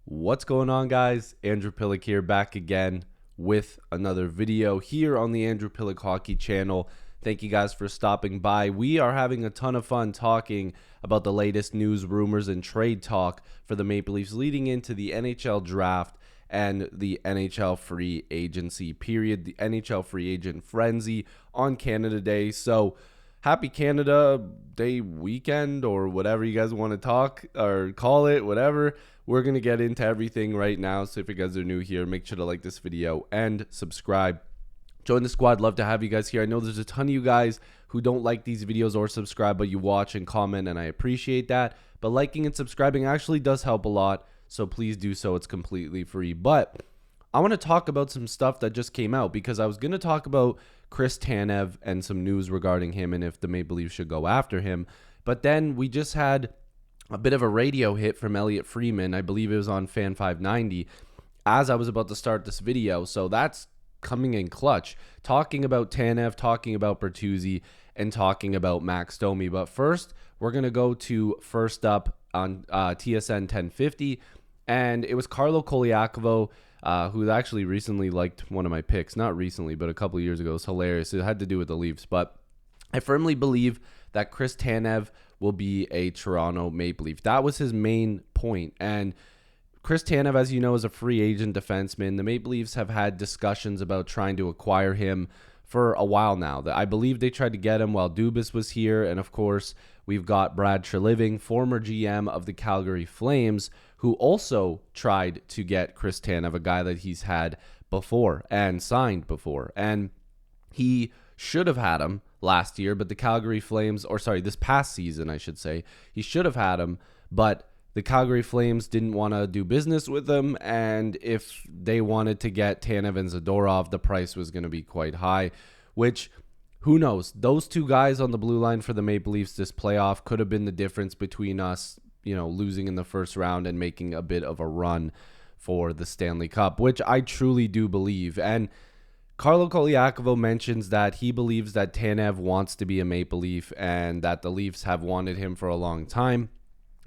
What's going on, guys? Andrew Piluk here, back again with another video here on the Andrew Piluk Hockey channel. Thank you guys for stopping by. We are having a ton of fun talking about the latest news, rumors, and trade talk for the Maple Leafs leading into the NHL draft and the NHL free agency period, the NHL free agent frenzy on Canada Day. So happy Canada Day weekend, or whatever you guys want to talk or call it, whatever. We're going to get into everything right now. So if you guys are new here, make sure to like this video and subscribe. Join the squad. Love to have you guys here. I know there's a ton of you guys who don't like these videos or subscribe, but you watch and comment, and I appreciate that. But liking and subscribing actually does help a lot, so please do so. It's completely free. But I want to talk about some stuff that just came out, because I was going to talk about Chris Tanev and some news regarding him and if the Maple Leafs should go after him. But then we just had a bit of a radio hit from Elliot Freeman. I believe it was on Fan 590 as I was about to start this video. So that's coming in clutch, talking about Tanev, talking about Bertuzzi, and talking about Max Domi. But first, we're going to go to First Up on TSN 1050. And it was Carlo Colaiacovo, who actually recently liked one of my picks. Not recently, but a couple of years ago. It was hilarious. It had to do with the Leafs. But I firmly believe that Chris Tanev will be a Toronto Maple Leaf. That was his main point. And Chris Tanev, as you know, is a free agent defenseman. The Maple Leafs have had discussions about trying to acquire him for a while now. I believe they tried to get him while Dubas was here. And of course, we've got Brad Treliving, former GM of the Calgary Flames, who also tried to get Chris Tanev, a guy that he's had before and signed before. And he should have had him last year, but the Calgary Flames, this past season, I should say, he should have had him, but the Calgary Flames didn't want to do business with him, and if they wanted to get Tanev and Zadorov, the price was going to be quite high, which, who knows? Those two guys on the blue line for the Maple Leafs this playoff could have been the difference between us, losing in the first round and making a bit of a run for the Stanley Cup, which I truly do believe. And Carlo Colaiacovo mentions that he believes that Tanev wants to be a Maple Leaf and that the Leafs have wanted him for a long time.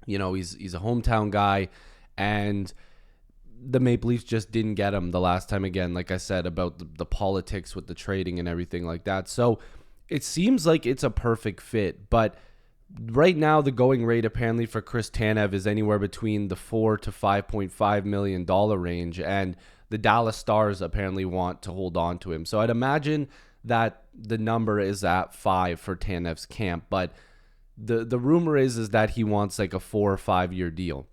He's a hometown guy, and the Maple Leafs just didn't get him the last time. Again, like I said, about the politics with the trading and everything like that. So it seems like it's a perfect fit, but right now the going rate apparently for Chris Tanev is anywhere between the $4 to $5.5 million range, and the Dallas Stars apparently want to hold on to him. So I'd imagine that the number is at 5 for Tanev's camp, but the rumor is that he wants like a 4 or 5 year deal.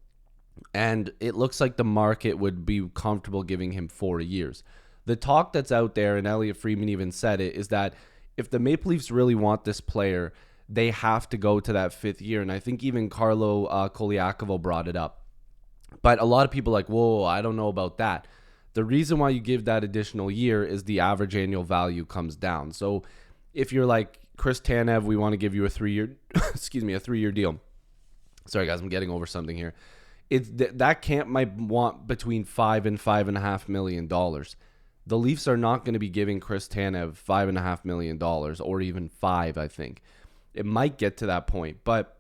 And it looks like the market would be comfortable giving him 4 years. The talk that's out there, and Elliot Freeman even said it, is that if the Maple Leafs really want this player, they have to go to that 5th year. And I think even Carlo Colaiacovo brought it up. But a lot of people are like, whoa, I don't know about that. The reason why you give that additional year is the average annual value comes down. So if you're like Chris Tanev, we want to give you a 3-year, a 3-year deal. Sorry guys, I'm getting over something here. That camp might want between $5 and $5.5 million. The Leafs are not going to be giving Chris Tanev $5.5 million, or even 5. I think it might get to that point, but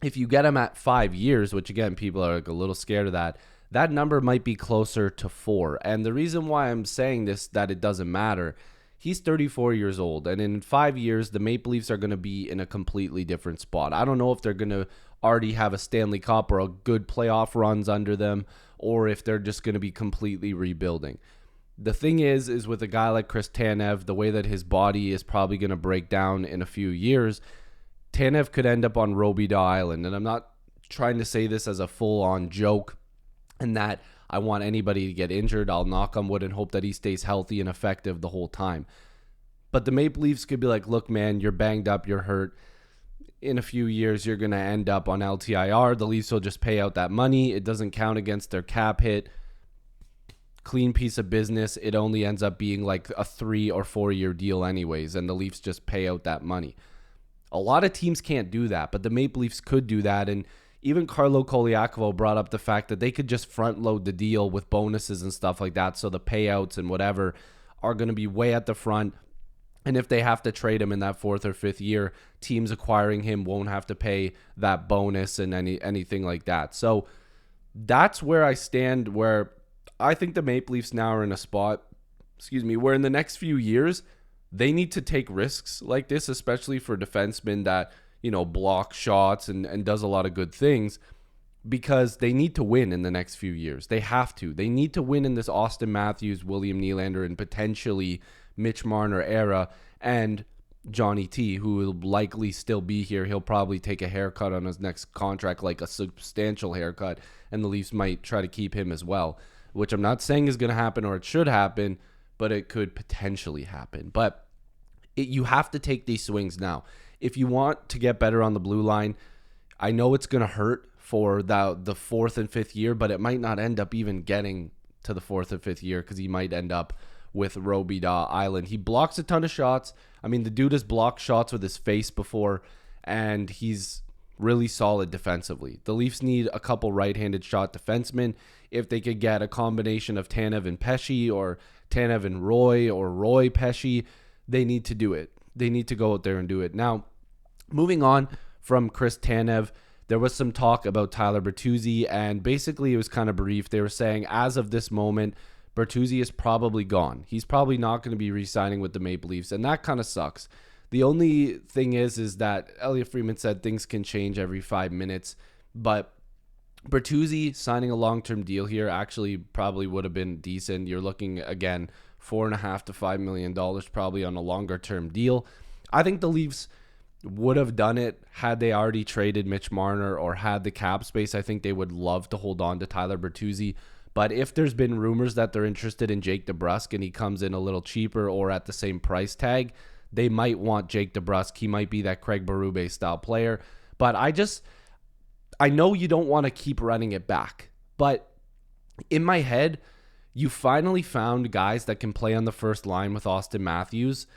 if you get him at 5 years, which again people are like a little scared of that number might be closer to 4. And the reason why I'm saying this, that it doesn't matter, he's 34 years old, and in 5 years, the Maple Leafs are going to be in a completely different spot. I don't know if they're going to already have a Stanley Cup or a good playoff runs under them, or if they're just going to be completely rebuilding. The thing is with a guy like Chris Tanev, the way that his body is probably going to break down in a few years, Tanev could end up on Robidas Island. And I'm not trying to say this as a full-on joke, and that I want anybody to get injured. I'll knock on wood and hope that he stays healthy and effective the whole time. But the Maple Leafs could be like, look, man, you're banged up, you're hurt. In a few years, you're going to end up on LTIR. The Leafs will just pay out that money. It doesn't count against their cap hit. Clean piece of business. It only ends up being like a 3 or 4 year deal anyways, and the Leafs just pay out that money. A lot of teams can't do that, but the Maple Leafs could do that. And even Carlo Colaiacovo brought up the fact that they could just front load the deal with bonuses and stuff like that, so the payouts and whatever are going to be way at the front. And if they have to trade him in that 4th or 5th year, teams acquiring him won't have to pay that bonus and anything like that. So That's where I stand, where I think the Maple Leafs now are in a spot, where in the next few years, they need to take risks like this, especially for defensemen that, block shots and does a lot of good things, because they need to win in the next few years. They have to. They need to win in this Austin Matthews, William Nylander, and potentially Mitch Marner era, and Johnny T, who will likely still be here. He'll probably take a haircut on his next contract, like a substantial haircut, and the Leafs might try to keep him as well, which I'm not saying is going to happen or it should happen, but it could potentially happen. But you have to take these swings now. If you want to get better on the blue line, I know it's going to hurt for the fourth and fifth year, but it might not end up even getting to the fourth or fifth year, because he might end up with Roby Island. He blocks a ton of shots. I mean, the dude has blocked shots with his face before, and he's really solid defensively. The Leafs need a couple right-handed shot defensemen. If they could get a combination of Tanev and Pesce, or Tanev and Roy, or Roy Pesce, they need to do it. They need to go out there and do it. Now, moving on from Chris Tanev, there was some talk about Tyler Bertuzzi, and basically it was kind of brief. They were saying, as of this moment, Bertuzzi is probably gone. He's probably not going to be re-signing with the Maple Leafs, and that kind of sucks. The only thing is that Elliot Friedman said things can change every 5 minutes, but Bertuzzi signing a long-term deal here actually probably would have been decent. You're looking, again, $4.5 to $5 million probably on a longer-term deal. I think the Leafs would have done it had they already traded Mitch Marner or had the cap space. I think they would love to hold on to Tyler Bertuzzi. But if there's been rumors that they're interested in Jake DeBrusk and he comes in a little cheaper or at the same price tag, they might want Jake DeBrusk. He might be that Craig Berube style player. But I know you don't want to keep running it back. But in my head, you finally found guys that can play on the first line with Austin Matthews,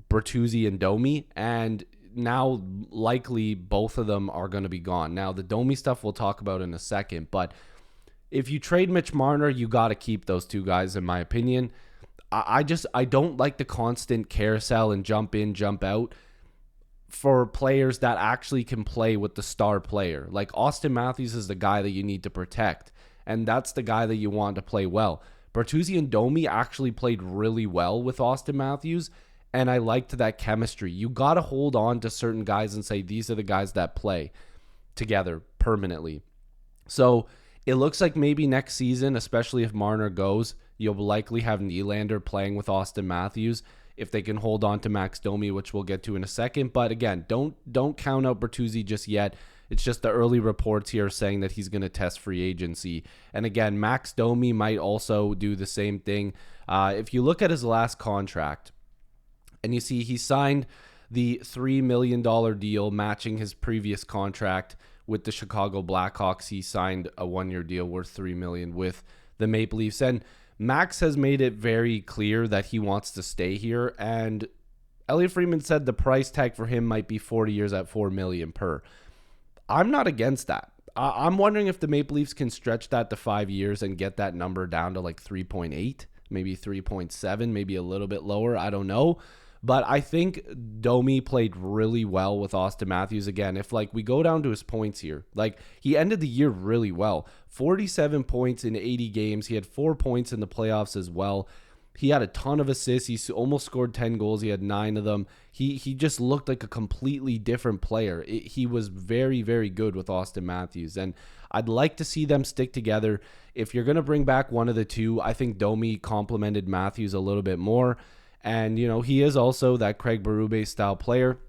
Bertuzzi, and Domi. And now likely both of them are going to be gone. Now, the Domi stuff we'll talk about in a second. But if you trade Mitch Marner, you got to keep those two guys, in my opinion. I don't like the constant carousel and jump in, jump out for players that actually can play with the star player. Like Austin Matthews is the guy that you need to protect, and that's the guy that you want to play well. Bertuzzi and Domi actually played really well with Austin Matthews, and I liked that chemistry. You got to hold on to certain guys and say, these are the guys that play together permanently. So it looks like maybe next season, especially if Marner goes, you'll likely have Nylander playing with Austin Matthews if they can hold on to Max Domi, which we'll get to in a second. But again, don't count out Bertuzzi just yet. It's just the early reports here saying that he's going to test free agency. And again, Max Domi might also do the same thing. If you look at his last contract, and you see he signed the $3 million deal matching his previous contract with the Chicago Blackhawks. He signed a 1-year deal worth $3 million with the Maple Leafs. And Max has made it very clear that he wants to stay here. And Elliot Friedman said the price tag for him might be 40 years at $4 million per. I'm not against that. I'm wondering if the Maple Leafs can stretch that to 5 years and get that number down to like 3.8, maybe 3.7, maybe a little bit lower. I don't know. But I think Domi played really well with Austin Matthews. Again, if like we go down to his points here, like he ended the year really well. 47 points in 80 games. He had 4 points in the playoffs as well. He had a ton of assists. He almost scored 10 goals. He had 9 of them. He just looked like a completely different player. He was very, very good with Austin Matthews. And I'd like to see them stick together. If you're going to bring back one of the two, I think Domi complimented Matthews a little bit more. And, you know, he is also that Craig Berube style player.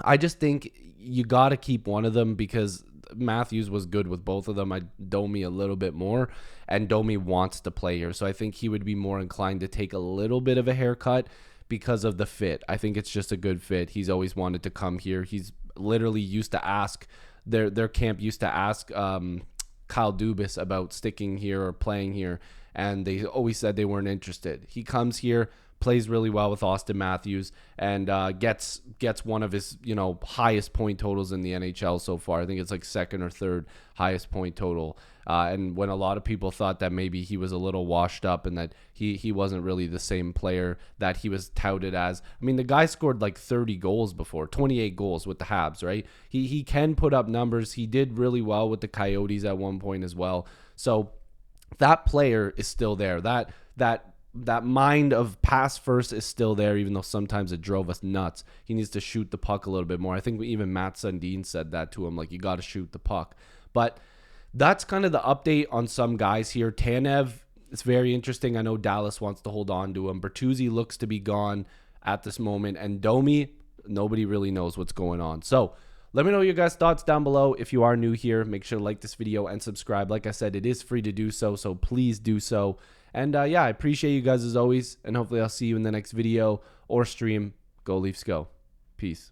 I just think you got to keep one of them because Matthews was good with both of them. Domi a little bit more, and Domi wants to play here. So I think he would be more inclined to take a little bit of a haircut because of the fit. I think it's just a good fit. He's always wanted to come here. He's literally used to ask, their camp used to ask Kyle Dubas about sticking here or playing here, and they always said they weren't interested. He comes here, plays really well with Austin Matthews, and gets one of his highest point totals in the NHL so far. I think it's like second or third highest point total. And when a lot of people thought that maybe he was a little washed up and that he wasn't really the same player that he was touted as. I mean, the guy scored like 30 goals before, 28 goals with the Habs, right? He can put up numbers. He did really well with the Coyotes at one point as well. So that player is still there. That mind of pass first is still there, even though sometimes it drove us nuts. He needs to shoot the puck a little bit more. I think even Matt Sundin said that to him, like, you got to shoot the puck. But that's kind of the update on some guys here. Tanev, it's very interesting. I know Dallas wants to hold on to him. Bertuzzi looks to be gone at this moment. And Domi, nobody really knows what's going on. So let me know your guys' thoughts down below. If you are new here, make sure to like this video and subscribe. Like I said, it is free to do so, so please do so. And yeah, I appreciate you guys as always, and hopefully I'll see you in the next video or stream. Go Leafs go. Peace.